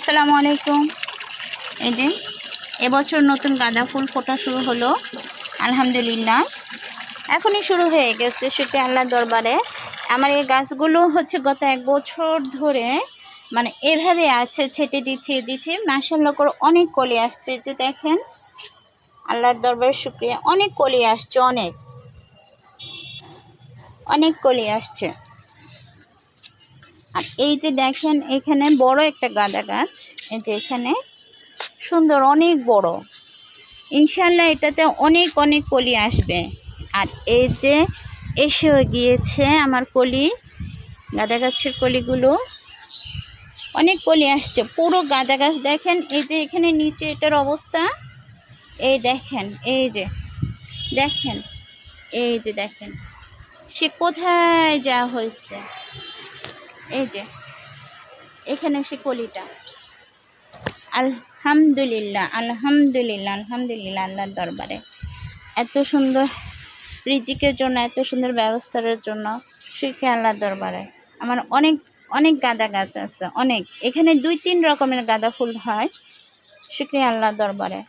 আসসালামু আলাইকুম। এই যে এবছর নতুন গাঁদা ফুল ফোটা শুরু হলো, আলহামদুলিল্লাহ। এখনই শুরু হয়ে গেছে, সেটা আল্লাহর দরবারে। আমার এই গাছগুলো হচ্ছে গত 1 বছর ধরে মানে এভাবে আছে, ছেটে দিচ্ছি মাশাআল্লাহ করে অনেক কলি আসছে। যে দেখেন, আল্লাহর দরবারে শুকরিয়া, অনেক কলি আসছে, অনেক কলি আসছে। আর এই যে দেখেন, এখানে বড় একটা গাঁদা গাছ, এই যে এখানে সুন্দর, অনেক বড়। ইনশাল্লাহ এটাতে অনেক অনেক কলি আসবে। আর এই যে এসেও গিয়েছে আমার কলি, গাঁদা গাছের কলিগুলো, অনেক কলি আসছে। পুরো গাঁদা গাছ দেখেন, এই যে এখানে নিচে এটার অবস্থা, এই দেখেন, এই যে দেখেন, এই যে দেখেন সে কোথায় যাওয়া হয়েছে। এই যে এখানে সে কলিটা। আলহামদুলিল্লাহ, আলহামদুলিল্লাহ, আলহামদুলিল্লাহ। আল্লাহর দরবারে এত সুন্দর রিজিকের জন্য, এত সুন্দর ব্যবস্থার জন্য শুকরিয়া আল্লাহর দরবারে। আমার অনেক অনেক গাঁদা গাছ আছে, অনেক। এখানে 2-3 রকমের গাঁদা ফুল হয়, শুকরিয়া আল্লাহর দরবারে।